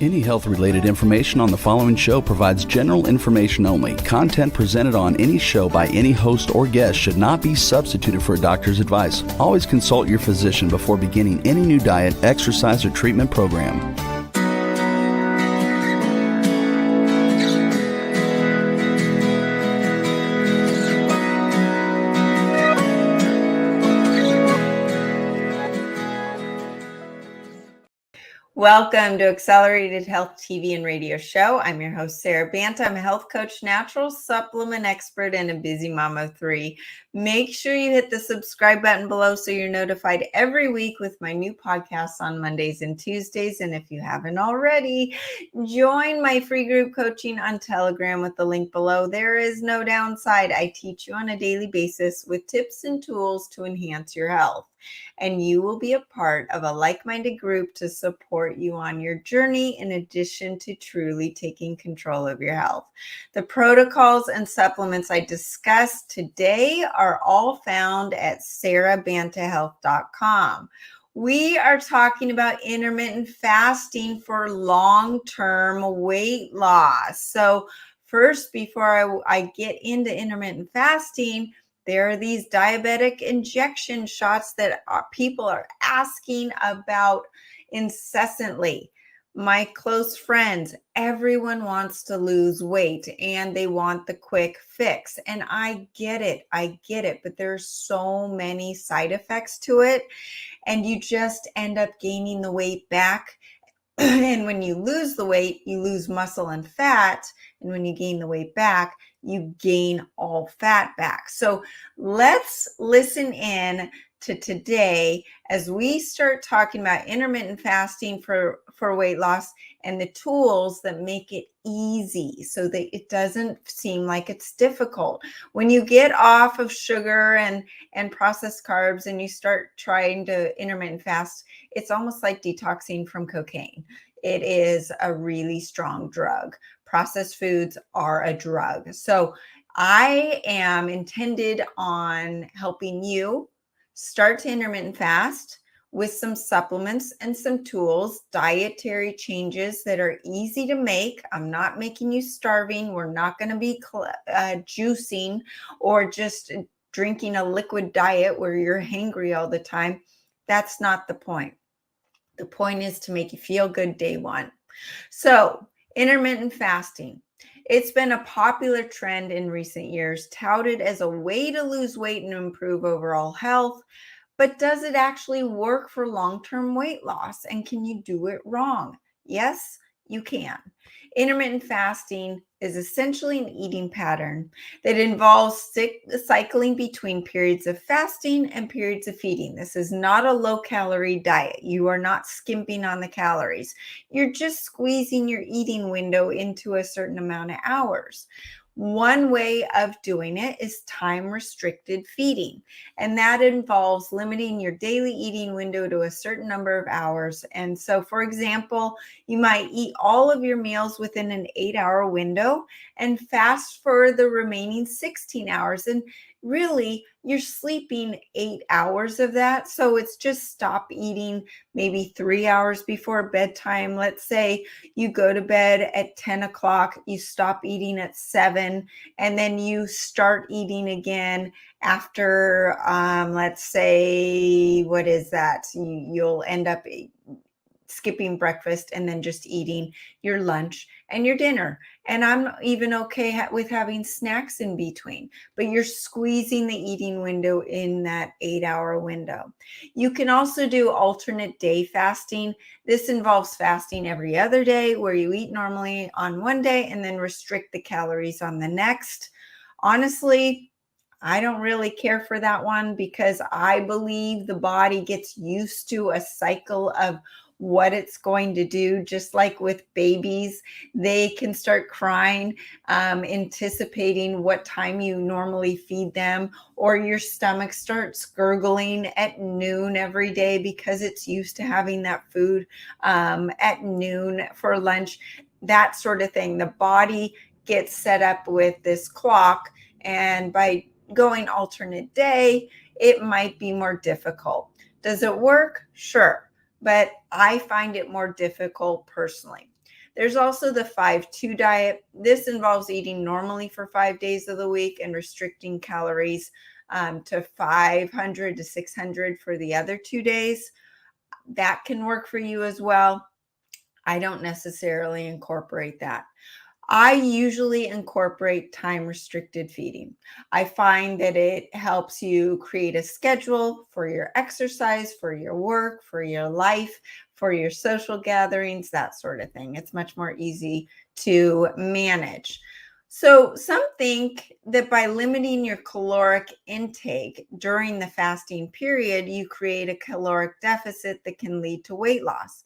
Any health-related information on the following show provides general information only. Content presented on any show by any host or guest should not be substituted for a doctor's advice. Always consult your physician before beginning any new diet, exercise, or treatment program. Welcome to Accelerated Health TV and Radio Show. I'm your host, Sarah Banta. I'm a health coach, natural supplement expert, and a busy mama of three. Make sure you hit the subscribe button below so you're notified every week with my new podcasts on Mondays and Tuesdays. And if you haven't already, join my free group coaching on Telegram with the link below. There is no downside. I teach you on a daily basis with tips and tools to enhance your health. And you will be a part of a like-minded group to support you on your journey in addition to truly taking control of your health. The protocols and supplements I discussed today are all found at sarahbantahealth.com. We are talking about intermittent fasting for long-term weight loss. So first, before I get into intermittent fasting, there are these diabetic injection shots that people are asking about incessantly. My close friends, everyone wants to lose weight and they want the quick fix. And I get it, but there's so many side effects to it. And you just end up gaining the weight back. And when you lose the weight, you lose muscle and fat. And when you gain the weight back, you gain all fat back. So let's listen in to today as we start talking about intermittent fasting for weight loss and the tools that make it easy so that it doesn't seem like it's difficult. When you get off of sugar and processed carbs and you start trying to intermittent fast, it's almost like detoxing from cocaine. It is a really strong drug. Processed foods are a drug. So I am intended on helping you start to intermittent fast with some supplements and some tools, dietary changes that are easy to make. I'm not making you starving. We're not going to be juicing or just drinking a liquid diet where you're hangry all the time. That's not the point. The point is to make you feel good day one. So intermittent fasting. It's been a popular trend in recent years, touted as a way to lose weight and improve overall health. But does it actually work for long-term weight loss? And can you do it wrong? Yes, you can. Intermittent fasting is essentially an eating pattern that involves cycling between periods of fasting and periods of feeding. This is not a low-calorie diet. You are not skimping on the calories. You're just squeezing your eating window into a certain amount of hours. One way of doing it is time-restricted feeding, and that involves limiting your daily eating window to a certain number of hours. And so, for example, you might eat all of your meals within an 8-hour window and fast for the remaining 16 hours. And really, you're sleeping 8 hours of that. So it's just stop eating maybe 3 hours before bedtime. Let's say you go to bed at 10 o'clock, you stop eating at 7, and then you start eating again after, let's say, what is that? You'll end up skipping breakfast and then just eating your lunch and your dinner. And I'm even okay with having snacks in between, but you're squeezing the eating window in that 8-hour window. You can also do alternate day fasting. This involves fasting every other day where you eat normally on one day and then restrict the calories on the next. Honestly, I don't really care for that one because I believe the body gets used to a cycle of what it's going to do. Just like with babies, they can start crying, anticipating what time you normally feed them, or your stomach starts gurgling at noon every day because it's used to having that food at noon for lunch, that sort of thing. The body gets set up with this clock, and by going alternate day, it might be more difficult. Does it work? Sure. But I find it more difficult personally. There's also the 5-2 diet. This involves eating normally for 5 days of the week and restricting calories to 500 to 600 for the other 2 days. That can work for you as well. I don't necessarily incorporate that. I usually incorporate time restricted feeding. I find that it helps you create a schedule for your exercise, for your work, for your life, for your social gatherings, that sort of thing. It's much more easy to manage. So, some think that by limiting your caloric intake during the fasting period, you create a caloric deficit that can lead to weight loss.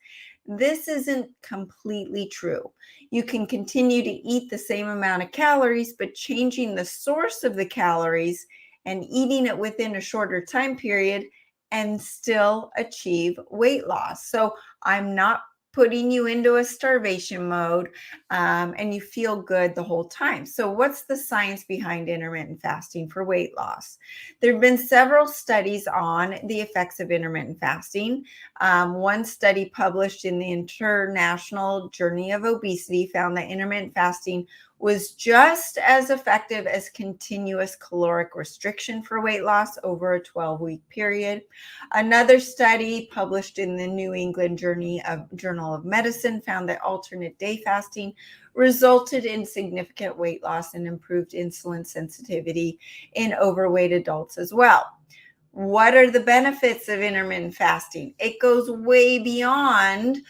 This isn't completely true. You can continue to eat the same amount of calories, but changing the source of the calories and eating it within a shorter time period and still achieve weight loss. So I'm not putting you into a starvation mode and you feel good the whole time. So what's the science behind intermittent fasting for weight loss? There have been several studies on the effects of intermittent fasting. One study published in the International Journey of Obesity found that intermittent fasting was just as effective as continuous caloric restriction for weight loss over a 12-week period. Another study published in the New England Journal of Medicine found that alternate day fasting resulted in significant weight loss and improved insulin sensitivity in overweight adults as well. What are the benefits of intermittent fasting? It goes way beyond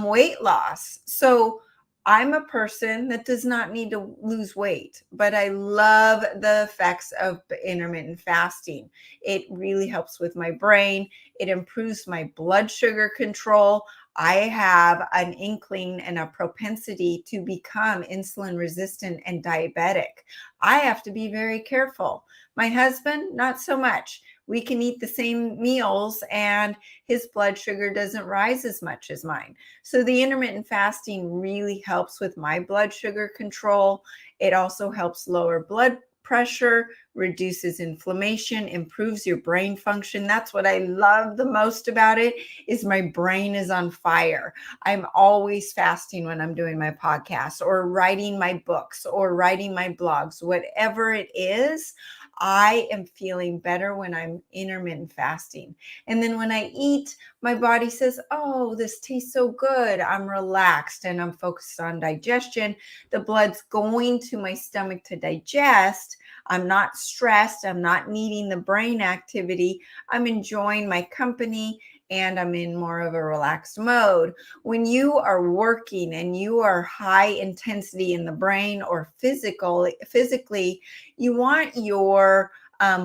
weight loss. So I'm a person that does not need to lose weight, but I love the effects of intermittent fasting. It really helps with my brain. It improves my blood sugar control. I have an inkling and a propensity to become insulin resistant and diabetic. I have to be very careful. My husband, not so much. We can eat the same meals and his blood sugar doesn't rise as much as mine. So the intermittent fasting really helps with my blood sugar control. It also helps lower blood pressure, reduces inflammation, improves your brain function. That's what I love the most about it, is my brain is on fire. I'm always fasting when I'm doing my podcast or writing my books or writing my blogs, whatever it is. I am feeling better when I'm intermittent fasting. And then when I eat, my body says, oh, this tastes so good. I'm relaxed and I'm focused on digestion. The blood's going to my stomach to digest. I'm not stressed. I'm not needing the brain activity. I'm enjoying my company and I'm in more of a relaxed mode. When you are working and you are high intensity in the brain or physically, you want your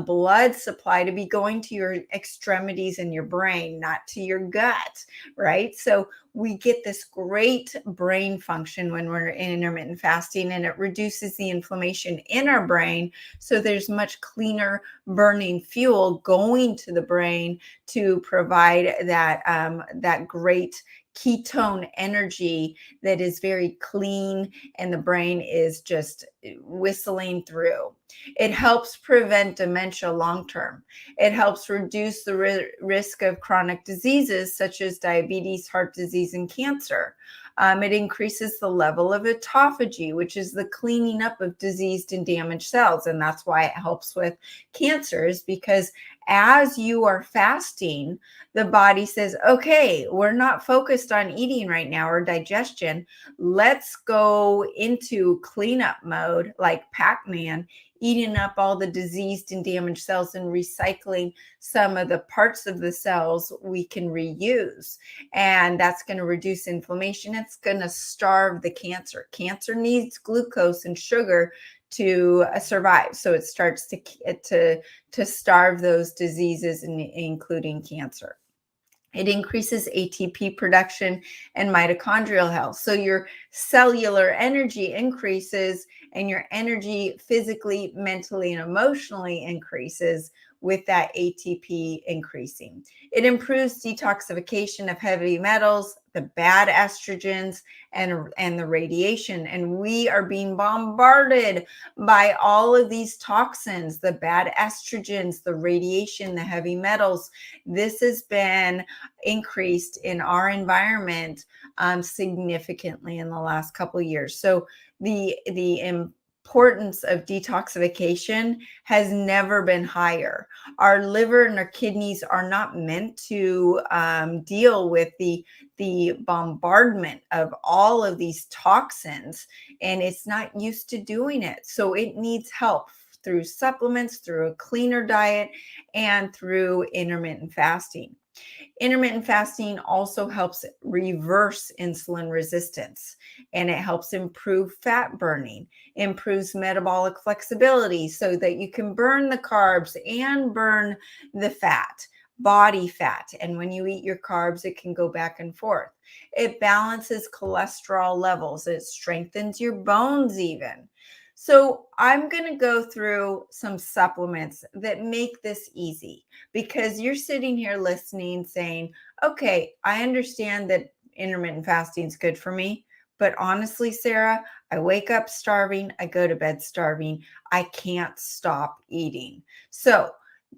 blood supply to be going to your extremities and your brain, not to your gut, right? So we get this great brain function when we're in intermittent fasting, and it reduces the inflammation in our brain. So there's much cleaner burning fuel going to the brain to provide that great ketone energy that is very clean, and the brain is just whistling through. It helps prevent dementia long term. It helps reduce the risk of chronic diseases such as diabetes, heart disease, and cancer. It increases the level of autophagy, which is the cleaning up of diseased and damaged cells. And that's why it helps with cancers, because as you are fasting, the body says, okay, we're not focused on eating right now or digestion. Let's go into cleanup mode like Pac-Man, eating up all the diseased and damaged cells and recycling some of the parts of the cells we can reuse. And that's going to reduce inflammation. It's going to starve the cancer. Cancer needs glucose and sugar to survive. So it starts to starve those diseases, including cancer. It increases ATP production and mitochondrial health. So your cellular energy increases, and your energy physically, mentally, and emotionally increases with that ATP increasing. It improves detoxification of heavy metals, the bad estrogens, and the radiation. And we are being bombarded by all of these toxins, the bad estrogens, the radiation, the heavy metals. This has been increased in our environment significantly in the last couple of years. So the importance of detoxification has never been higher. Our liver and our kidneys are not meant to deal with the bombardment of all of these toxins, and it's not used to doing it. So it needs help through supplements, through a cleaner diet, and through intermittent fasting. Intermittent fasting also helps reverse insulin resistance, and it helps improve fat burning, improves metabolic flexibility so that you can burn the carbs and burn the fat, body fat. And when you eat your carbs, it can go back and forth. It balances cholesterol levels, it strengthens your bones even. So I'm going to go through some supplements that make this easy, because you're sitting here listening saying, okay, I understand that intermittent fasting is good for me, but honestly, Sarah, I wake up starving, I go to bed starving, I can't stop eating. So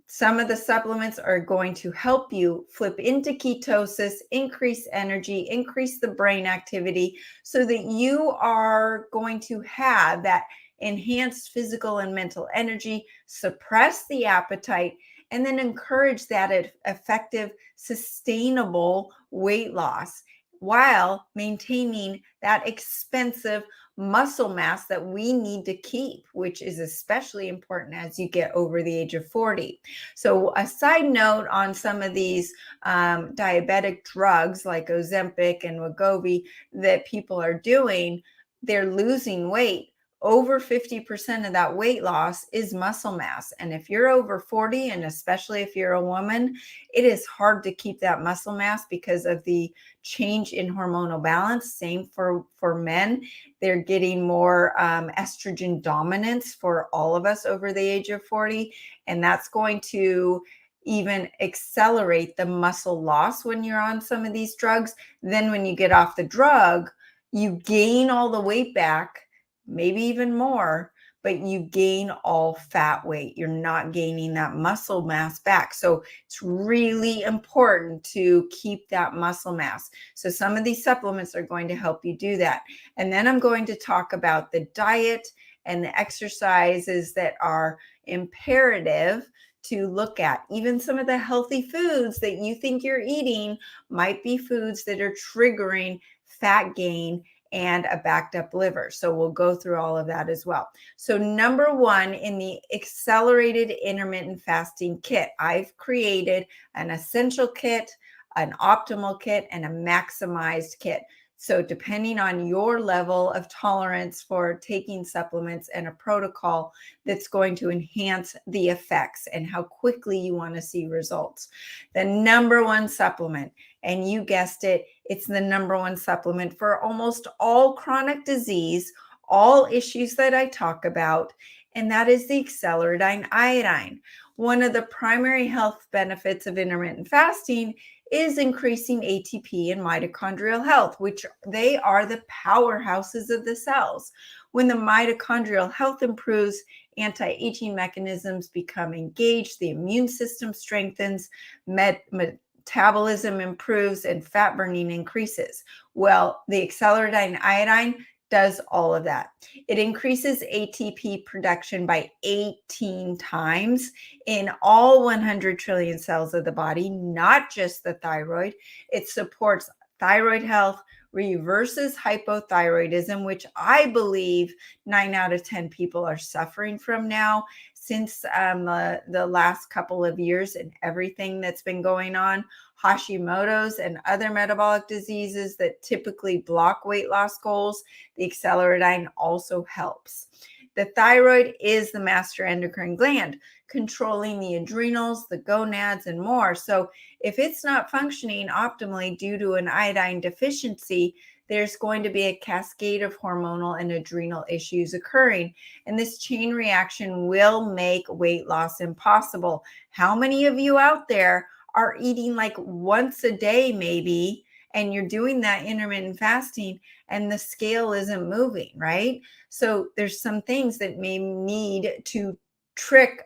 some of the supplements are going to help you flip into ketosis, increase energy, increase the brain activity, so that you are going to have that enhanced physical and mental energy, suppress the appetite, and then encourage that effective, sustainable weight loss while maintaining that expensive muscle mass that we need to keep, which is especially important as you get over the age of 40. So a side note on some of these diabetic drugs like Ozempic and Wegovy that people are doing, they're losing weight. Over 50% of that weight loss is muscle mass. And if you're over 40, and especially if you're a woman, it is hard to keep that muscle mass because of the change in hormonal balance. Same for men. They're getting more estrogen dominance for all of us over the age of 40. And that's going to even accelerate the muscle loss when you're on some of these drugs. Then when you get off the drug, you gain all the weight back, maybe even more, but you gain all fat weight. You're not gaining that muscle mass back. So it's really important to keep that muscle mass. So some of these supplements are going to help you do that. And then I'm going to talk about the diet and the exercises that are imperative to look at. Even some of the healthy foods that you think you're eating might be foods that are triggering fat gain and a backed up liver. So we'll go through all of that as well. So number one, in the accelerated intermittent fasting kit, I've created an essential kit, an optimal kit, and a maximized kit. So depending on your level of tolerance for taking supplements, and a protocol that's going to enhance the effects and how quickly you want to see results. The number one supplement, and you guessed it, it's the number one supplement for almost all chronic disease, all issues that I talk about, and that is the acceleradine iodine. One of the primary health benefits of intermittent fasting is increasing ATP and mitochondrial health, which they are the powerhouses of the cells. When the mitochondrial health improves, anti-aging mechanisms become engaged, the immune system strengthens, metabolism improves, and fat burning increases. Well, the acceleradine iodine does all of that. It increases ATP production by 18 times in all 100 trillion cells of the body, not just the thyroid. It supports thyroid health, reverses hypothyroidism, which I believe 9 out of 10 people are suffering from now since the last couple of years and everything that's been going on. Hashimoto's and other metabolic diseases that typically block weight loss goals, the acceleradine also helps. The thyroid is the master endocrine gland, controlling the adrenals, the gonads, and more. So if it's not functioning optimally due to an iodine deficiency, there's going to be a cascade of hormonal and adrenal issues occurring. And this chain reaction will make weight loss impossible. How many of you out there are eating like once a day maybe, and you're doing that intermittent fasting and the scale isn't moving, right? So there's some things that may need to trick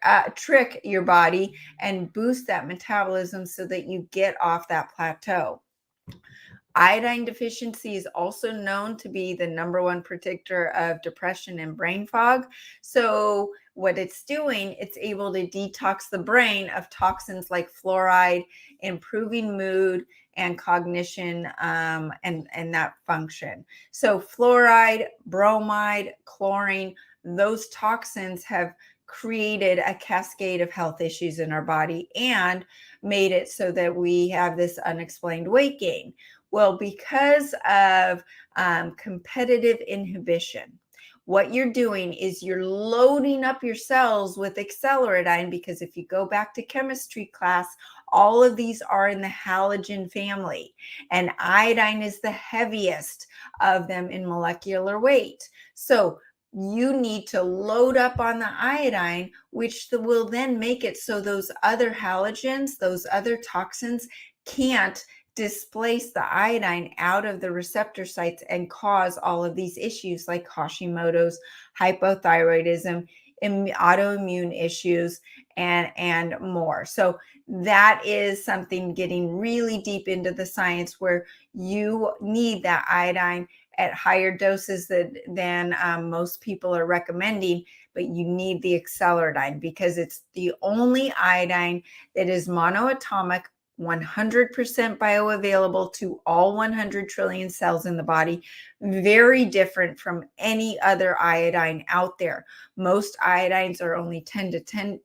your body and boost that metabolism so that you get off that plateau. Iodine deficiency is also known to be the number one predictor of depression and brain fog. So what it's doing, it's able to detox the brain of toxins like fluoride, improving mood and cognition, and that function. So fluoride, bromide, chlorine, those toxins have created a cascade of health issues in our body and made it so that we have this unexplained weight gain. Well, because of competitive inhibition, what you're doing is you're loading up your cells with acceleratine, because if you go back to chemistry class, all of these are in the halogen family, and iodine is the heaviest of them in molecular weight. So you need to load up on the iodine, which will then make it so those other halogens, those other toxins can't displace the iodine out of the receptor sites and cause all of these issues like Hashimoto's, hypothyroidism, autoimmune issues, and more. So that is something getting really deep into the science, where you need that iodine at higher doses than most people are recommending, but you need the acceleratine because it's the only iodine that is monoatomic, 100% bioavailable to all 100 trillion cells in the body, very different from any other iodine out there. Most iodines are only 20%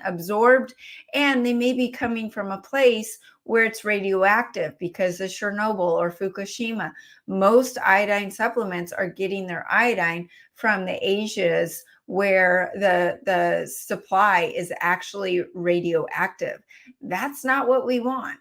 absorbed, and they may be coming from a place where it's radioactive because of Chernobyl or Fukushima. Most iodine supplements are getting their iodine from the Asias, where the supply is actually radioactive. That's not what we want.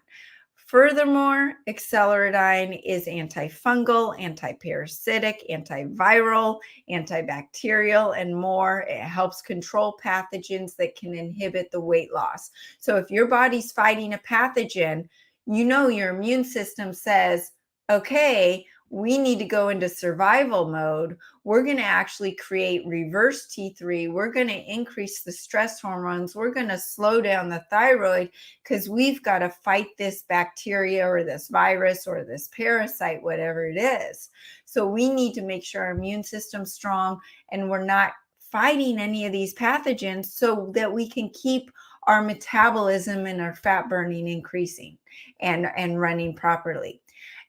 Furthermore, acceleratine is antifungal, antiparasitic, antiviral, antibacterial, and more. It helps control pathogens that can inhibit the weight loss. So if your body's fighting a pathogen, your immune system says, okay, we need to go into survival mode. We're going to actually create reverse T3. We're going to increase the stress hormones. We're going to slow down the thyroid because we've got to fight this bacteria or this virus or this parasite, whatever it is. So we need to make sure our immune system's strong and we're not fighting any of these pathogens, so that we can keep our metabolism and our fat burning increasing and running properly.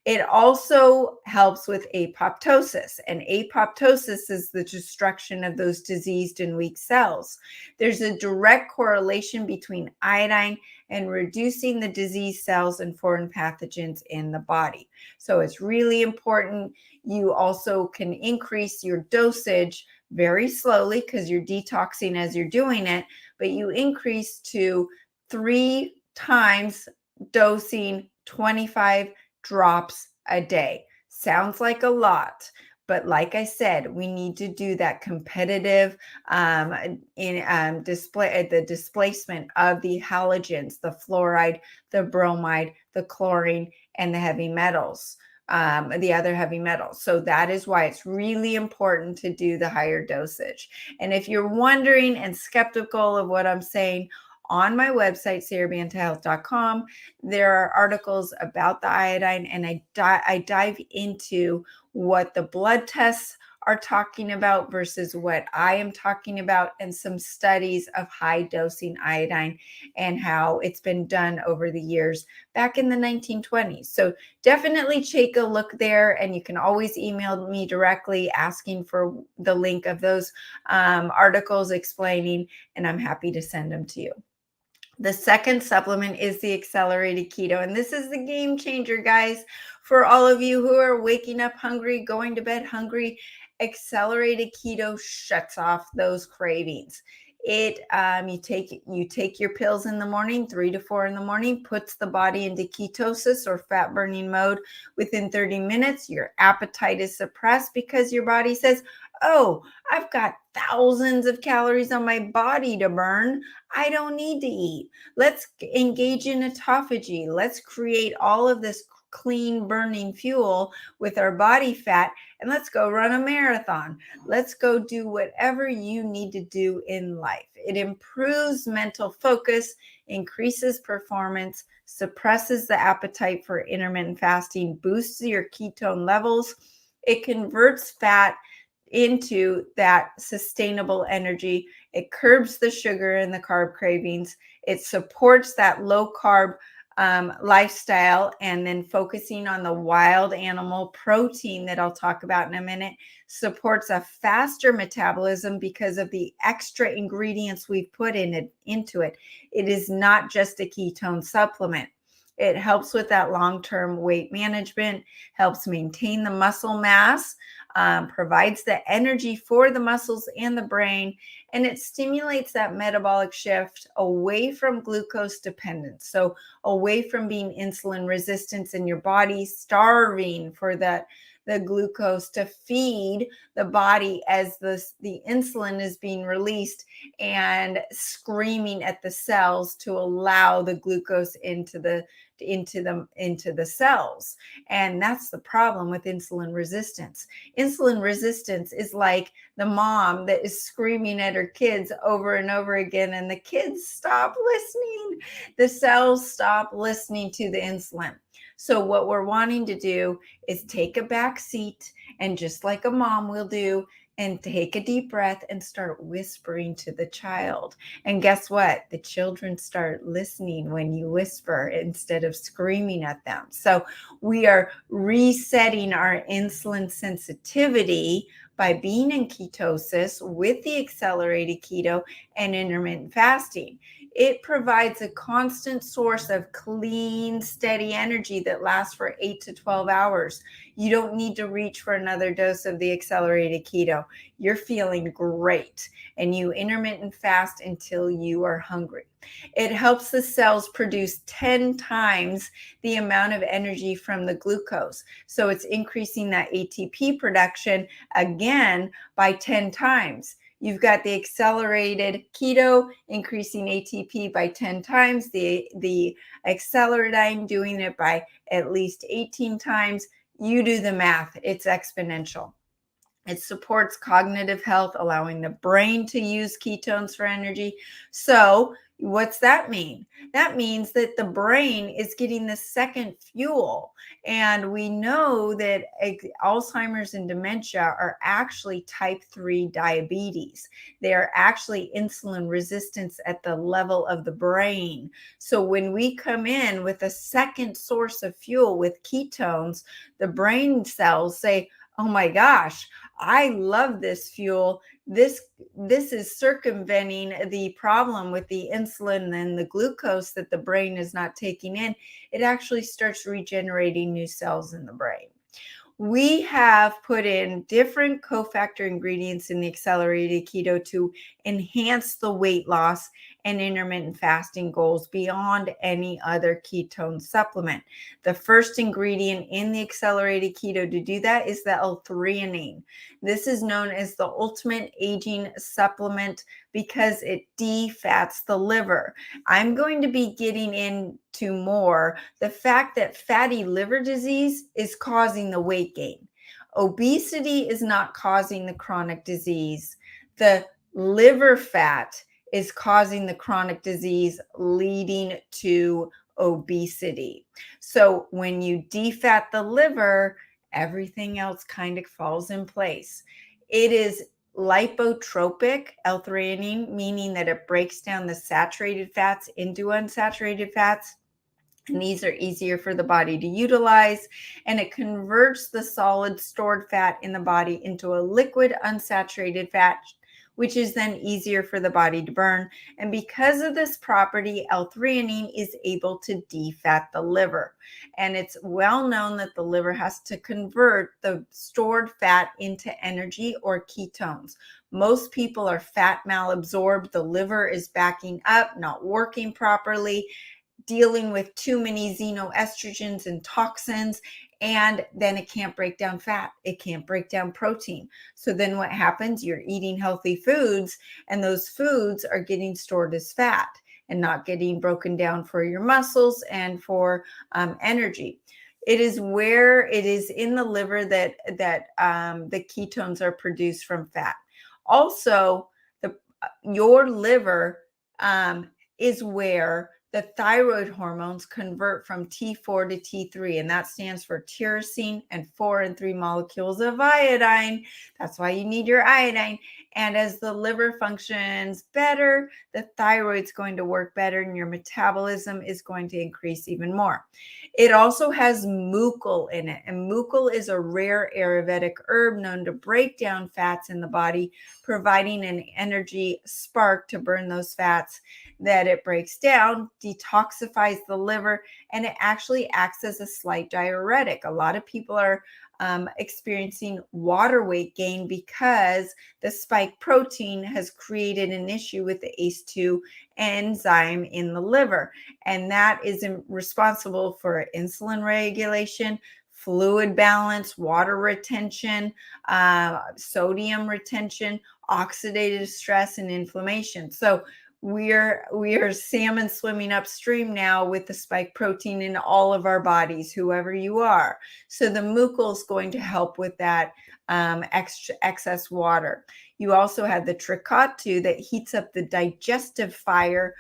It also helps with apoptosis, and apoptosis is the destruction of those diseased and weak cells. There's a direct correlation between iodine and reducing the diseased cells and foreign pathogens in the body. So it's really important. You also can increase your dosage very slowly because you're detoxing as you're doing it, but you increase to 3 times dosing, 25 drops a day. Sounds like a lot, but like I said, we need to do that competitive the displacement of the halogens, the fluoride, the bromide, the chlorine, and the heavy metals, the other heavy metals. So that is why it's really important to do the higher dosage. And if you're wondering and skeptical of what I'm saying, on my website, sarabantahealth.com, there are articles about the iodine, and I dive into what the blood tests are talking about versus what I am talking about, and some studies of high dosing iodine and how it's been done over the years back in the 1920s. So definitely take a look there, and you can always email me directly asking for the link of those articles explaining, and I'm happy to send them to you. The second supplement is the accelerated keto. And this is the game changer, guys. For all of you who are waking up hungry, going to bed hungry, accelerated keto shuts off those cravings. You take your pills in the morning, 3 to 4 in the morning, puts the body into ketosis or fat burning mode. Within 30 minutes, your appetite is suppressed because your body says, oh, I've got thousands of calories on my body to burn. I don't need to eat. Let's engage in autophagy. Let's create all of this clean burning fuel with our body fat, and let's go run a marathon. Let's go do whatever you need to do in life. It improves mental focus, increases performance, suppresses the appetite for intermittent fasting, boosts your ketone levels. It converts fat into that sustainable energy. It curbs the sugar and the carb cravings. It supports that low carb lifestyle, and then focusing on the wild animal protein that I'll talk about in a minute, supports a faster metabolism because of the extra ingredients we've put into it. It is not just a ketone supplement. It helps with that long-term weight management, helps maintain the muscle mass, provides the energy for the muscles and the brain, and it stimulates that metabolic shift away from glucose dependence. So away from being insulin resistance in your body, starving for the glucose to feed the body as the insulin is being released and screaming at the cells to allow the glucose into the cells. And that's the problem with insulin resistance. Insulin resistance is like the mom that is screaming at her kids over and over again, and the kids stop listening. The cells stop listening to the insulin. So what we're wanting to do is take a back seat, and just like a mom will do, and take a deep breath and start whispering to the child. And guess what? The children start listening when you whisper instead of screaming at them. So we are resetting our insulin sensitivity by being in ketosis with the accelerated keto and intermittent fasting. It provides a constant source of clean, steady energy that lasts for 8 to 12 hours. You don't need to reach for another dose of the accelerated keto. You're feeling great, and you intermittent fast until you are hungry. It helps the cells produce 10 times the amount of energy from the glucose. So it's increasing that ATP production again by 10 times. You've got the accelerated keto increasing ATP by 10 times, the acceleratine doing it by at least 18 times. You do the math, it's exponential. It supports cognitive health, allowing the brain to use ketones for energy. So what's that mean? That means that the brain is getting the second fuel. And we know that Alzheimer's and dementia are actually type 3 diabetes. They are actually insulin resistance at the level of the brain. So when we come in with a second source of fuel with ketones, the brain cells say, oh my gosh, I love this fuel. This is circumventing the problem with the insulin and the glucose that the brain is not taking in. It actually starts regenerating new cells in the brain. We have put in different cofactor ingredients in the accelerated keto to enhance the weight loss and intermittent fasting goals beyond any other ketone supplement. The first ingredient in the accelerated keto to do that is the L-theanine. This is known as the ultimate aging supplement because it defats the liver. I'm going to be getting into more the fact that fatty liver disease is causing the weight gain. Obesity is not causing the chronic disease. The liver fat is causing the chronic disease leading to obesity. So when you defat the liver, everything else kind of falls in place. It is lipotropic, L-theanine, meaning that it breaks down the saturated fats into unsaturated fats. And these are easier for the body to utilize, and it converts the solid stored fat in the body into a liquid unsaturated fat, which is then easier for the body to burn. And because of this property, L-theanine is able to defat the liver. And it's well known that the liver has to convert the stored fat into energy or ketones. Most people are fat malabsorbed. The liver is backing up, not working properly, dealing with too many xenoestrogens and toxins, and then it can't break down fat. It can't break down protein. So then what happens? You're eating healthy foods, and those foods are getting stored as fat and not getting broken down for your muscles and for energy. It is where it is in the liver that the ketones are produced from fat. Also, your liver is where the thyroid hormones convert from T4 to T3, and that stands for tyrosine and 4 and 3 molecules of iodine. That's why you need your iodine. And as the liver functions better, the thyroid's going to work better and your metabolism is going to increase even more. It also has mucil in it, and mucil is a rare Ayurvedic herb known to break down fats in the body, providing an energy spark to burn those fats that it breaks down, detoxifies the liver, and it actually acts as a slight diuretic. A lot of people are experiencing water weight gain because the spike protein has created an issue with the ACE2 enzyme in the liver. And that is responsible for insulin regulation, fluid balance, water retention, sodium retention, oxidative stress, and inflammation. So we are salmon swimming upstream now with the spike protein in all of our bodies, whoever you are. So the mucil is going to help with that excess water. You also have the trichottu that heats up the digestive fire,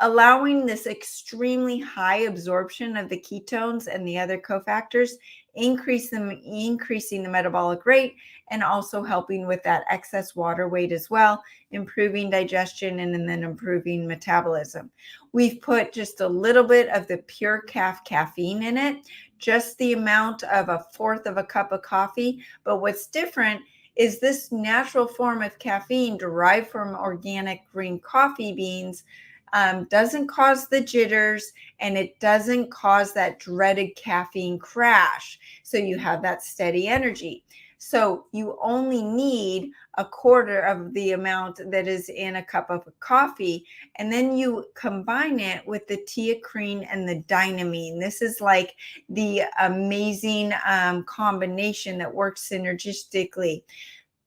allowing this extremely high absorption of the ketones and the other cofactors, increasing the metabolic rate, and also helping with that excess water weight as well, improving digestion and then improving metabolism. We've put just a little bit of the pure caffeine in it, just the amount of 1/4 of a cup of coffee. But what's different is this natural form of caffeine derived from organic green coffee beans doesn't cause the jitters, and it doesn't cause that dreaded caffeine crash. So you have that steady energy. So you only need 1/4 of the amount that is in a cup of coffee, and then you combine it with the teacrine and the dynamine. This is like the amazing combination that works synergistically.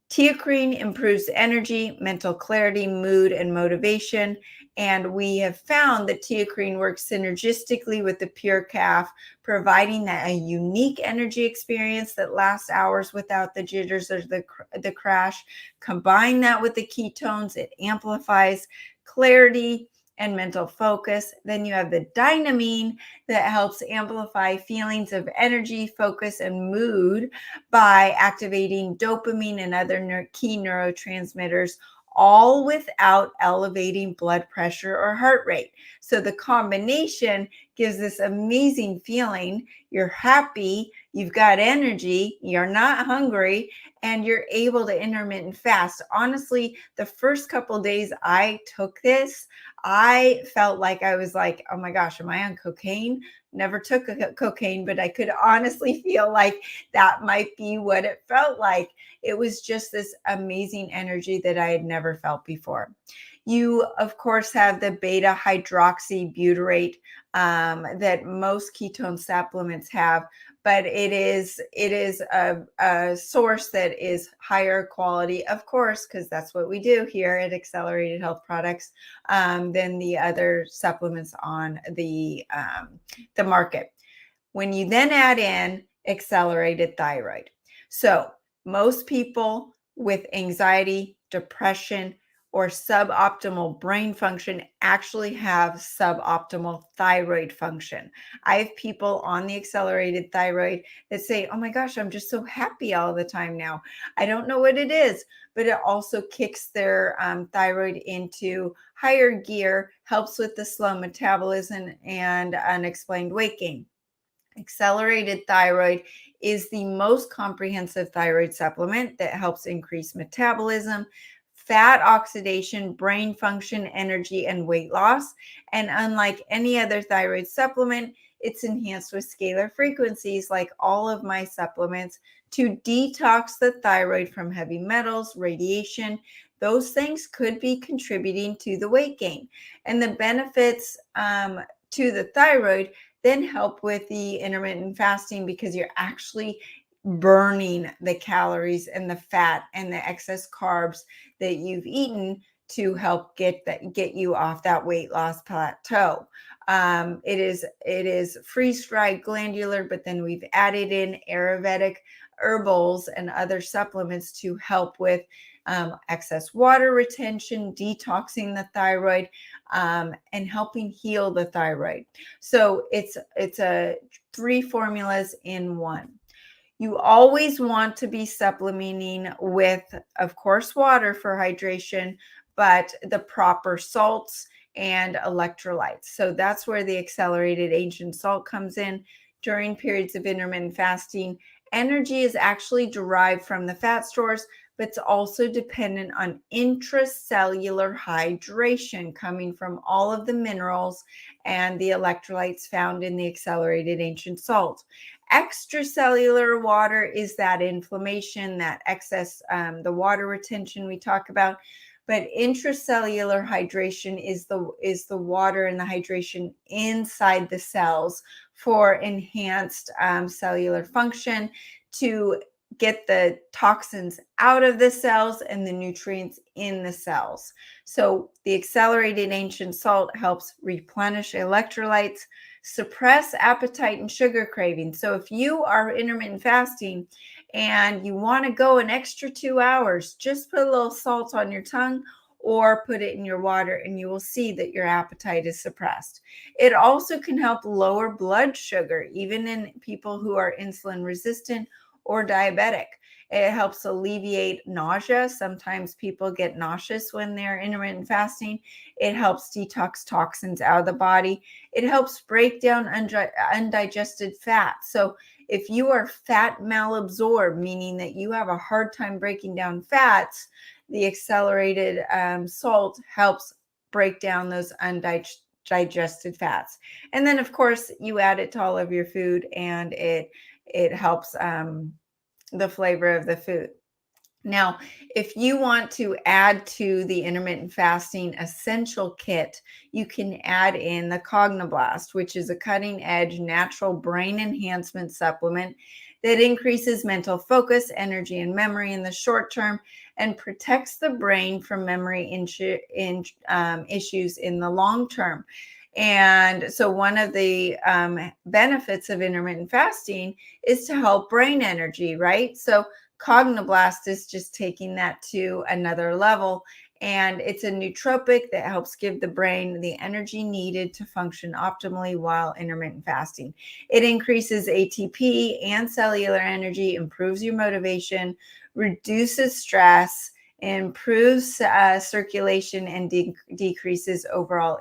Teacrine improves energy, mental clarity, mood, and motivation. And we have found that teacrine works synergistically with the pure calf, providing that a unique energy experience that lasts hours without the jitters or the crash. Combine that with the ketones, it amplifies clarity and mental focus. Then you have the dynamine that helps amplify feelings of energy, focus, and mood by activating dopamine and other key neurotransmitters, all without elevating blood pressure or heart rate. So the combination gives this amazing feeling. You're happy, you've got energy, you're not hungry, and you're able to intermittent fast. Honestly, the first couple of days I took this, I felt like I was like, oh my gosh, am I on cocaine? Never took cocaine, but I could honestly feel like that might be what it felt like. It was just this amazing energy that I had never felt before. You, of course, have the beta hydroxybutyrate that most ketone supplements have, but it is a source that is higher quality, of course, because that's what we do here at Accelerated Health Products, than the other supplements on the market. When you then add in accelerated thyroid. So most people with anxiety, depression, or suboptimal brain function actually have suboptimal thyroid function. I have people on the accelerated thyroid that say, oh my gosh, I'm just so happy all the time now. I don't know what it is, but it also kicks their thyroid into higher gear, helps with the slow metabolism and unexplained weight gain. Accelerated thyroid is the most comprehensive thyroid supplement that helps increase metabolism, fat oxidation, brain function, energy, and weight loss. And unlike any other thyroid supplement, it's enhanced with scalar frequencies, like all of my supplements, to detox the thyroid from heavy metals, radiation. Those things could be contributing to the weight gain. And the benefits to the thyroid then help with the intermittent fasting, because you're actually burning the calories and the fat and the excess carbs that you've eaten to help get you off that weight loss plateau. It is freeze-dried glandular, but then we've added in Ayurvedic herbals and other supplements to help with excess water retention, detoxing the thyroid, and helping heal the thyroid. So it's a 3 formulas in one. You always want to be supplementing with, of course, water for hydration, but the proper salts and electrolytes. So that's where the accelerated ancient salt comes in. During periods of intermittent fasting, energy is actually derived from the fat stores, but it's also dependent on intracellular hydration coming from all of the minerals and the electrolytes found in the accelerated ancient salt. Extracellular water is that inflammation, that excess, the water retention we talk about. But intracellular hydration is the water and the hydration inside the cells for enhanced cellular function, to get the toxins out of the cells and the nutrients in the cells. So the accelerated ancient salt helps replenish electrolytes, suppress appetite and sugar craving. So if you are intermittent fasting and you want to go an extra 2 hours, just put a little salt on your tongue or put it in your water, and you will see that your appetite is suppressed. It also can help lower blood sugar, even in people who are insulin resistant or diabetic. It helps alleviate nausea. Sometimes people get nauseous when they're intermittent fasting. It helps detox toxins out of the body. It helps break down undigested fat. So if you are fat malabsorbed, meaning that you have a hard time breaking down fats, the accelerated salt helps break down those undigested fats. And then, of course, you add it to all of your food, and it helps the flavor of the food. Now, if you want to add to the intermittent fasting essential kit, you can add in the Cognoblast, which is a cutting edge natural brain enhancement supplement that increases mental focus, energy, and memory in the short term and protects the brain from memory issues in the long term. And so one of the benefits of intermittent fasting is to help brain energy, right? So Cognoblast is just taking that to another level. And it's a nootropic that helps give the brain the energy needed to function optimally while intermittent fasting. It increases ATP and cellular energy, improves your motivation, reduces stress, improves circulation, and decreases overall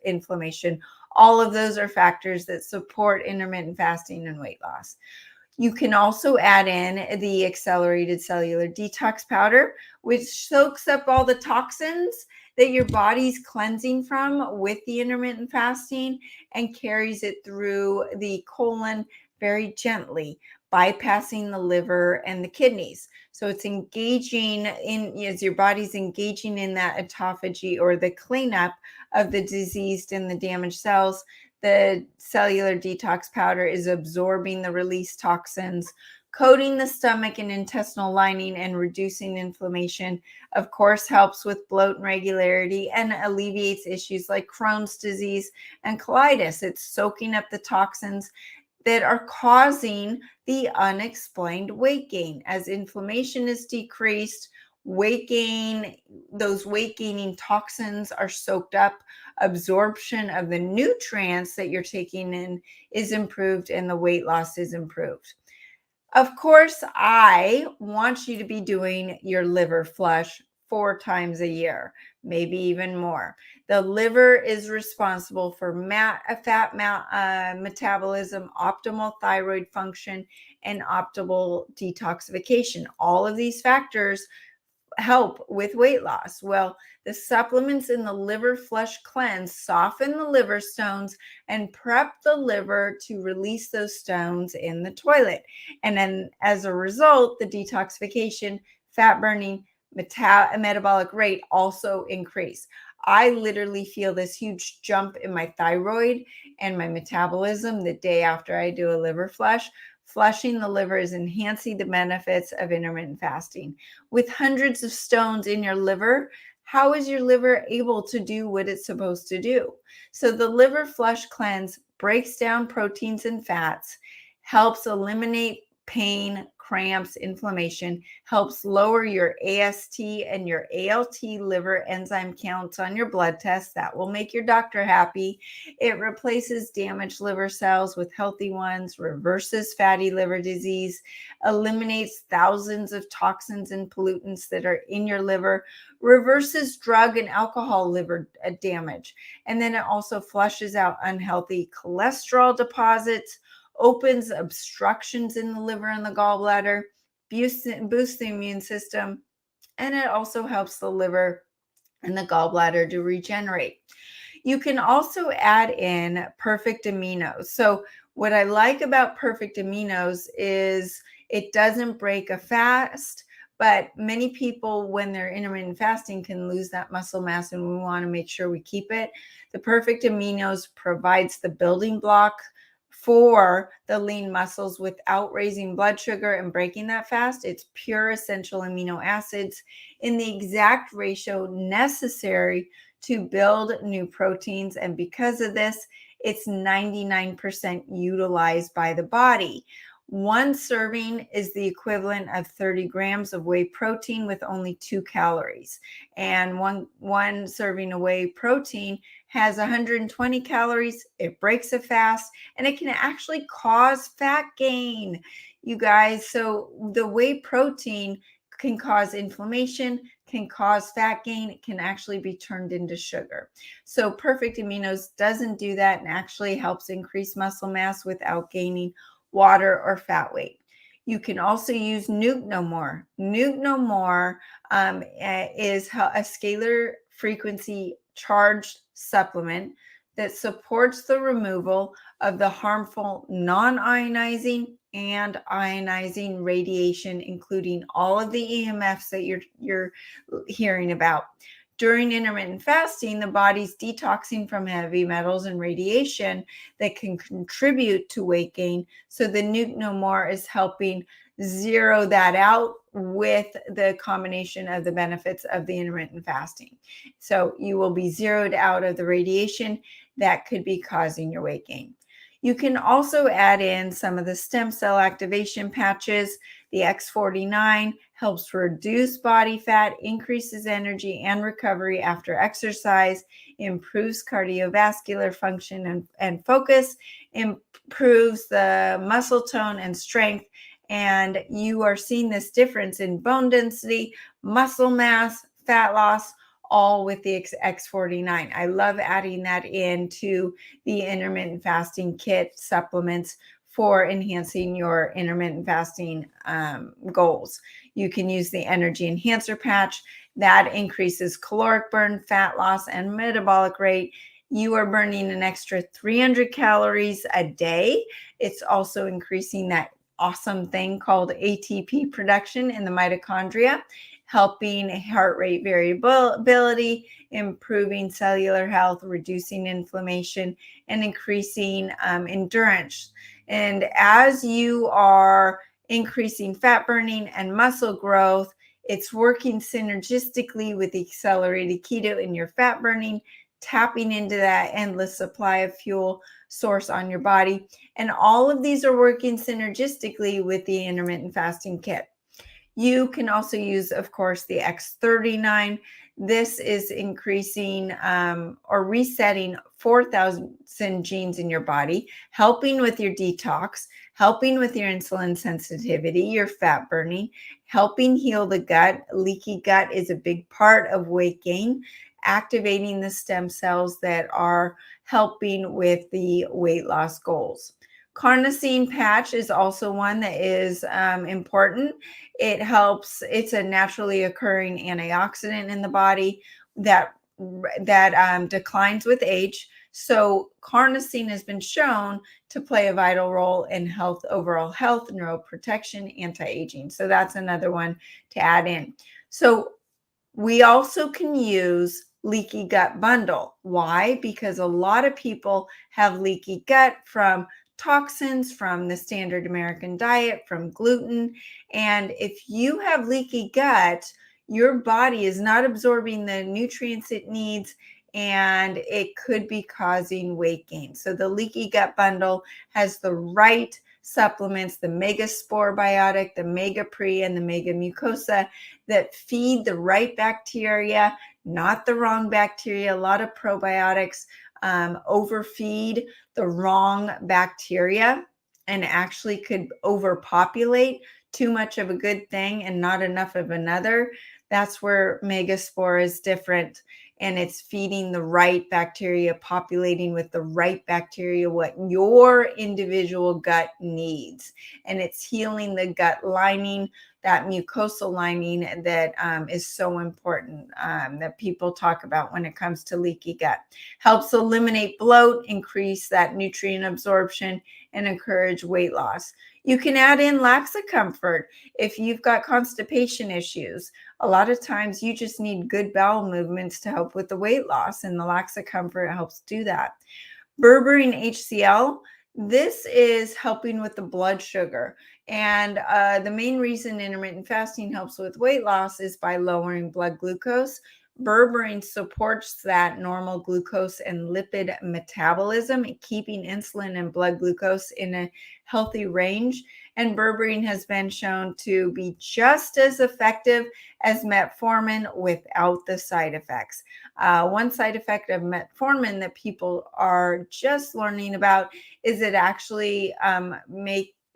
inflammation. All of those are factors that support intermittent fasting and weight loss. You can also add in the accelerated cellular detox powder, which soaks up all the toxins that your body's cleansing from with the intermittent fasting and carries it through the colon very gently, bypassing the liver and the kidneys. So it's engaging in, as your body's engaging in that autophagy, or the cleanup of the diseased and the damaged cells. The cellular detox powder is absorbing the released toxins, coating the stomach and intestinal lining, and reducing inflammation. Of course, helps with bloat and regularity, and alleviates issues like Crohn's disease and colitis. It's soaking up the toxins that are causing the unexplained weight gain. As inflammation is decreased, weight gain, those weight gaining toxins are soaked up, absorption of the nutrients that you're taking in is improved, and the weight loss is improved. Of course, I want you to be doing your liver flush 4 times a year, maybe even more. The liver is responsible for fat metabolism, optimal thyroid function, and optimal detoxification. All of these factors help with weight loss. Well, the supplements in the liver flush cleanse soften the liver stones and prep the liver to release those stones in the toilet. And then as a result, the detoxification, fat burning, metabolic rate also increase. I literally feel this huge jump in my thyroid and my metabolism the day after I do a liver flush. Flushing the liver is enhancing the benefits of intermittent fasting. With hundreds of stones in your liver, how is your liver able to do what it's supposed to do? So the liver flush cleanse breaks down proteins and fats, helps eliminate pain, cramps, inflammation, helps lower your AST and your ALT liver enzyme counts on your blood test. That will make your doctor happy. It replaces damaged liver cells with healthy ones, reverses fatty liver disease, eliminates thousands of toxins and pollutants that are in your liver, reverses drug and alcohol liver damage. And then it also flushes out unhealthy cholesterol deposits, opens obstructions in the liver and the gallbladder, boosts the immune system, and it also helps the liver and the gallbladder to regenerate. You can also add in perfect aminos. So what I like about perfect aminos is it doesn't break a fast, but many people, when they're intermittent fasting, can lose that muscle mass, and we want to make sure we keep it. The perfect aminos provides the building block for the lean muscles without raising blood sugar and breaking that fast. It's pure essential amino acids in the exact ratio necessary to build new proteins. And because of this, it's 99% utilized by the body. One serving is the equivalent of 30 grams of whey protein with only 2 calories. And one serving of whey protein has 120 calories. It breaks a fast, and it can actually cause fat gain, you guys. So the whey protein can cause inflammation, can cause fat gain. It can actually be turned into sugar. So Perfect Aminos doesn't do that and actually helps increase muscle mass without gaining water or fat weight. You can also use Nuke No More. Nuke No More is a scalar frequency charged supplement that supports the removal of the harmful non-ionizing and ionizing radiation, including all of the EMFs that you're hearing about. During intermittent fasting, the body's detoxing from heavy metals and radiation that can contribute to weight gain. So the Nuke No More is helping zero that out with the combination of the benefits of the intermittent fasting. So you will be zeroed out of the radiation that could be causing your weight gain. You can also add in some of the stem cell activation patches. The X49 helps reduce body fat, increases energy and recovery after exercise, improves cardiovascular function and focus, improves the muscle tone and strength. And you are seeing this difference in bone density, muscle mass, fat loss, all with the X49. I love adding that into the intermittent fasting kit supplements for enhancing your intermittent fasting goals. You can use the energy enhancer patch that increases caloric burn, fat loss, and metabolic rate. You are burning an extra 300 calories a day. It's also increasing that awesome thing called ATP production in the mitochondria, helping heart rate variability, improving cellular health, reducing inflammation, and increasing endurance. And as you are increasing fat burning and muscle growth, it's working synergistically with the accelerated keto in your fat burning, tapping into that endless supply of fuel source on your body. And all of these are working synergistically with the intermittent fasting kit. You can also use, of course, the X39. This is increasing or resetting 4,000 genes in your body, helping with your detox, helping with your insulin sensitivity, your fat burning, helping heal the gut. Leaky gut is a big part of weight gain, activating the stem cells that are helping with the weight loss goals. Carnosine patch is also one that is important. It helps, it's a naturally occurring antioxidant in the body that declines with age. So carnosine has been shown to play a vital role in health, overall health, neuroprotection, anti-aging. So that's another one to add in. So we also can use leaky gut bundle. Why? Because a lot of people have leaky gut from toxins, from the standard American diet, from gluten. And if you have leaky gut, your body is not absorbing the nutrients it needs, and it could be causing weight gain. So the Leaky Gut Bundle has the right supplements, the Mega Spore Biotic, the Mega Pre, and the Mega Mucosa, that feed the right bacteria, not the wrong bacteria. A lot of probiotics overfeed the wrong bacteria and actually could overpopulate too much of a good thing and not enough of another. That's where Megaspore is different, and it's feeding the right bacteria, populating with the right bacteria, what your individual gut needs. And it's healing the gut lining, that mucosal lining that is so important, that people talk about when it comes to leaky gut. Helps eliminate bloat, increase that nutrient absorption, and encourage weight loss. You can add in Laxacomfort if you've got constipation issues. A lot of times you just need good bowel movements to help with the weight loss, and the Laxacomfort helps do that. Berberine HCl, this is helping with the blood sugar. And the main reason intermittent fasting helps with weight loss is by lowering blood glucose. Berberine supports that normal glucose and lipid metabolism, keeping insulin and blood glucose in a healthy range. And berberine has been shown to be just as effective as metformin without the side effects. One side effect of metformin that people are just learning about is it actually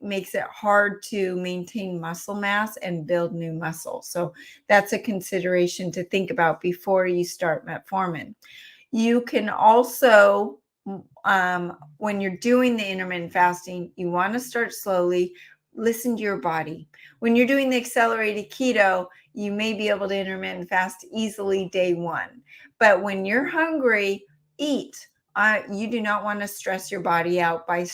makes it hard to maintain muscle mass and build new muscle. So that's a consideration to think about before you start metformin. You can also, when you're doing the intermittent fasting, you want to start slowly. Listen to your body. When you're doing the accelerated keto, you may be able to intermittent fast easily day one. But when you're hungry, eat. You do not want to stress your body out by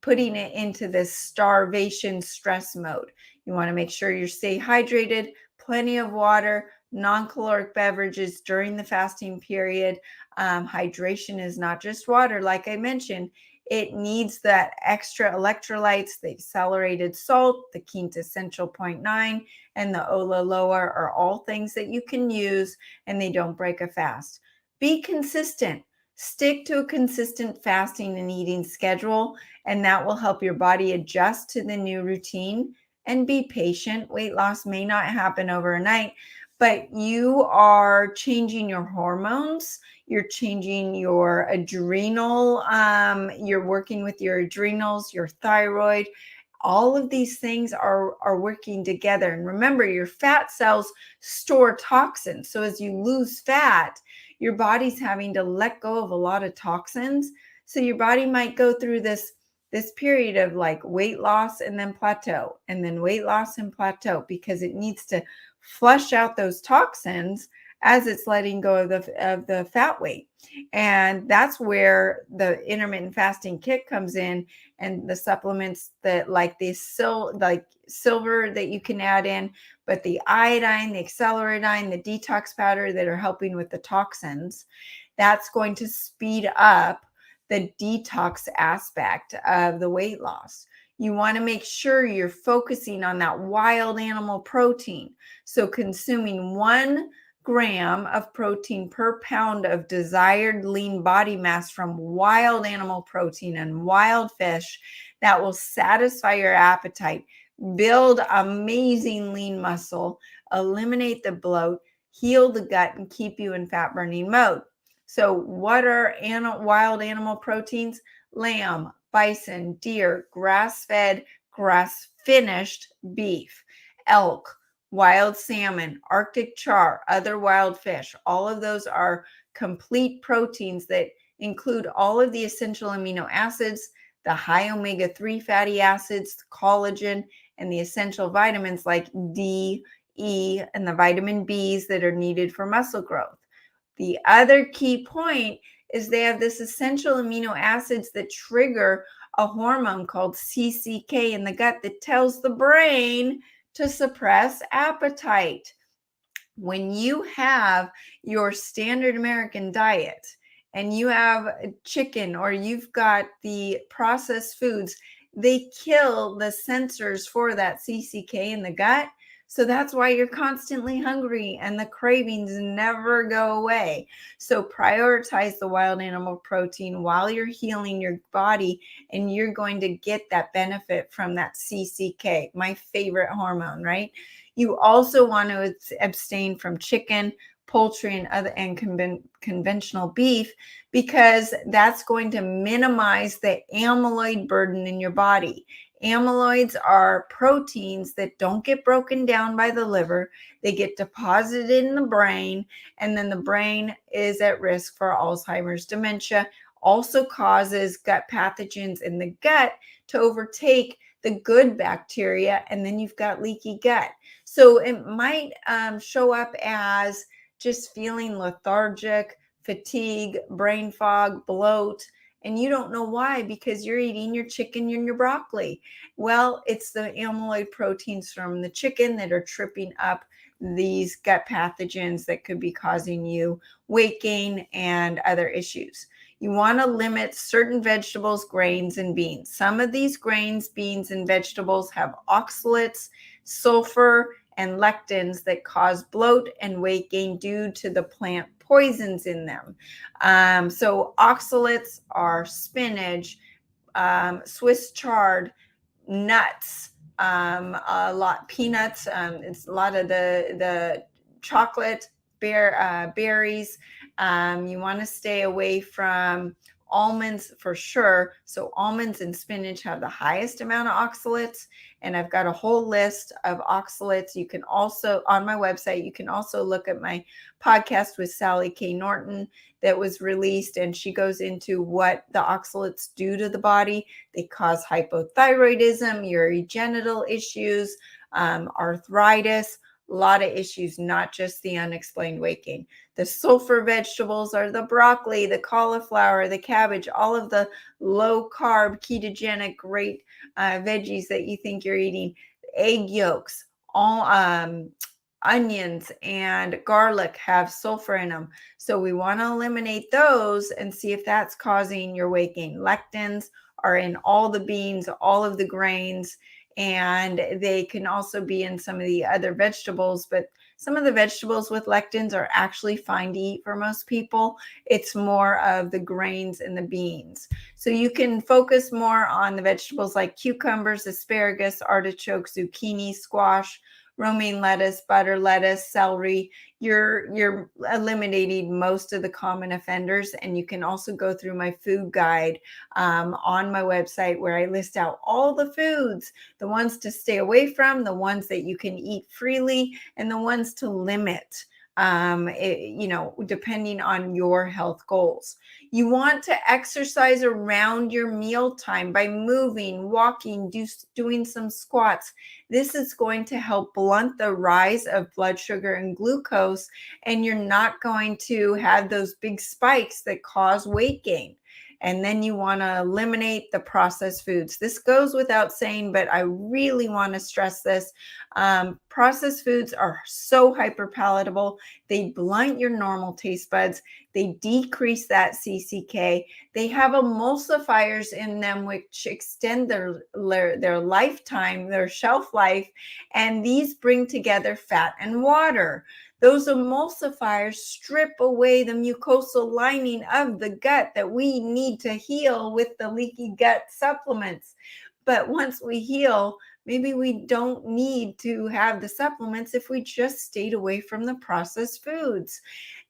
putting it into this starvation stress mode. You want to make sure you stay hydrated, plenty of water, non-caloric beverages during the fasting period. Hydration is not just water, like I mentioned. It needs that extra electrolytes, the accelerated salt, the quintessential 0.9, and the Olaloa are all things that you can use, and they don't break a fast. Be consistent. Stick to a consistent fasting and eating schedule, and that will help your body adjust to the new routine. And be patient. Weight loss may not happen overnight, but you are changing your hormones. You're changing your adrenal. You're working with your adrenals, your thyroid. All of these things are working together. And remember, your fat cells store toxins. So as you lose fat, your body's having to let go of a lot of toxins. So your body might go through this period of like weight loss and then plateau, and then weight loss and plateau, because it needs to flush out those toxins as it's letting go of the fat weight. And that's where the intermittent fasting kit comes in, and the supplements that like silver that you can add in, but the iodine, the acceleradine, the detox powder that are helping with the toxins, that's going to speed up the detox aspect of the weight loss. You want to make sure you're focusing on that wild animal protein. So consuming 1 gram of protein per pound of desired lean body mass from wild animal protein and wild fish, that will satisfy your appetite, build amazing lean muscle, eliminate the bloat, heal the gut, and keep you in fat burning mode. So what are wild animal proteins? Lamb, bison, deer, grass-fed, grass-finished beef, elk, wild salmon, Arctic char, other wild fish. All of those are complete proteins that include all of the essential amino acids, the high omega-3 fatty acids, collagen, and the essential vitamins like D, E, and the vitamin Bs that are needed for muscle growth. The other key point is they have this essential amino acids that trigger a hormone called CCK in the gut that tells the brain to suppress appetite. When you have your standard American diet and you have chicken or you've got the processed foods, they kill the sensors for that CCK in the gut. So that's why you're constantly hungry and the cravings never go away. So prioritize the wild animal protein while you're healing your body, and you're going to get that benefit from that CCK, my favorite hormone, right? You also want to abstain from chicken, poultry, and other conventional beef, because that's going to minimize the amyloid burden in your body. Amyloids are proteins that don't get broken down by the liver. They get deposited in the brain, and then the brain is at risk for Alzheimer's, dementia. Also causes gut pathogens in the gut to overtake the good bacteria, and then you've got leaky gut. So it might show up as just feeling lethargic, fatigue, brain fog, bloat, and you don't know why, because you're eating your chicken and your broccoli. Well, it's the amyloid proteins from the chicken that are tripping up these gut pathogens that could be causing you weight gain and other issues. You want to limit certain vegetables, grains, and beans. Some of these grains, beans, and vegetables have oxalates, sulfur, and lectins that cause bloat and weight gain due to the plant poisons in them. So oxalates are spinach, Swiss chard, nuts, a lot peanuts. It's a lot of the chocolate, berries. You want to stay away from almonds for sure. So almonds and spinach have the highest amount of oxalates, and I've got a whole list of oxalates. You can also, on my website, you can also look at my podcast with Sally K. Norton that was released, and she goes into what the oxalates do to the body. They cause hypothyroidism, urogenital issues, arthritis, a lot of issues, not just the unexplained weight gain. The sulfur vegetables are the broccoli, the cauliflower, the cabbage, all of the low carb, ketogenic, great veggies that you think you're eating. Egg yolks, all onions and garlic have sulfur in them. So we want to eliminate those and see if that's causing your weight gain. Lectins are in all the beans, all of the grains, and they can also be in some of the other vegetables, but some of the vegetables with lectins are actually fine to eat for most people. It's more of the grains and the beans. So you can focus more on the vegetables like cucumbers, asparagus, artichoke, zucchini, squash, romaine lettuce, butter lettuce, celery. You're eliminating most of the common offenders. And you can also go through my food guide on my website, where I list out all the foods, the ones to stay away from, the ones that you can eat freely, and the ones to limit, depending on your health goals. You want to exercise around your mealtime by moving, walking, doing some squats. This is going to help blunt the rise of blood sugar and glucose, and you're not going to have those big spikes that cause weight gain. And then you want to eliminate the processed foods. This goes without saying, but I really want to stress this. Processed foods are so hyperpalatable. They blunt your normal taste buds. They decrease that CCK. They have emulsifiers in them, which extend their lifetime, their shelf life. And these bring together fat and water. Those emulsifiers strip away the mucosal lining of the gut that we need to heal with the leaky gut supplements. But once we heal, maybe we don't need to have the supplements if we just stayed away from the processed foods.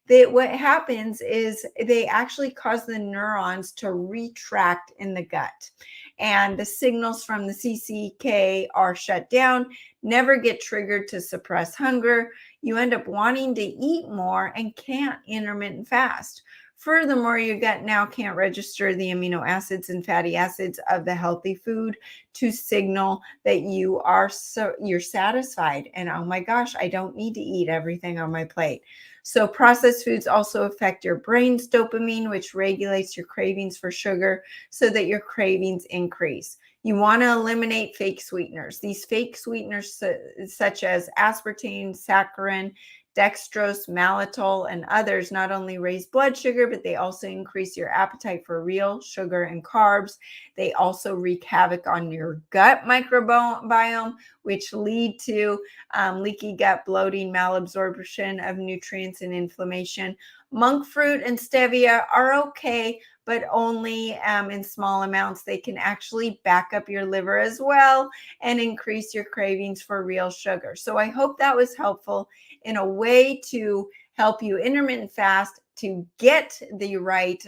What happens is they actually cause the neurons to retract in the gut, and the signals from the CCK are shut down, never get triggered to suppress hunger. You end up wanting to eat more and can't intermittent fast. Furthermore, your gut now can't register the amino acids and fatty acids of the healthy food to signal that you're satisfied. And oh my gosh, I don't need to eat everything on my plate. So processed foods also affect your brain's dopamine, which regulates your cravings for sugar so that your cravings increase. You want to eliminate fake sweeteners. These fake sweeteners such as aspartame, saccharin, dextrose, mannitol, and others not only raise blood sugar, but they also increase your appetite for real sugar and carbs. They also wreak havoc on your gut microbiome, which lead to leaky gut, bloating, malabsorption of nutrients, and inflammation. Monk fruit and stevia are okay, but only in small amounts. They can actually back up your liver as well and increase your cravings for real sugar. So I hope that was helpful in a way to help you intermittent fast to get the right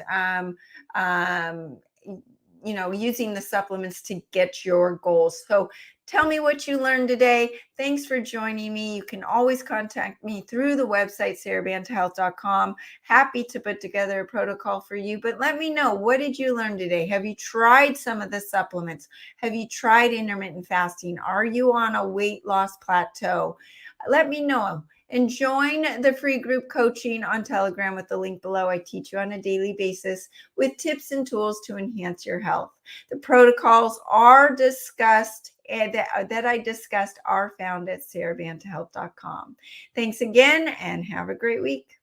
using the supplements to get your goals. So tell me what you learned today. Thanks for joining me. You can always contact me through the website, sarahbantahealth.com. Happy to put together a protocol for you, but let me know, what did you learn today? Have you tried some of the supplements? Have you tried intermittent fasting? Are you on a weight loss plateau? Let me know. And join the free group coaching on Telegram with the link below. I teach you on a daily basis with tips and tools to enhance your health. The protocols are discussed that I discussed are found at sarahbantahealth.com. Thanks again and have a great week.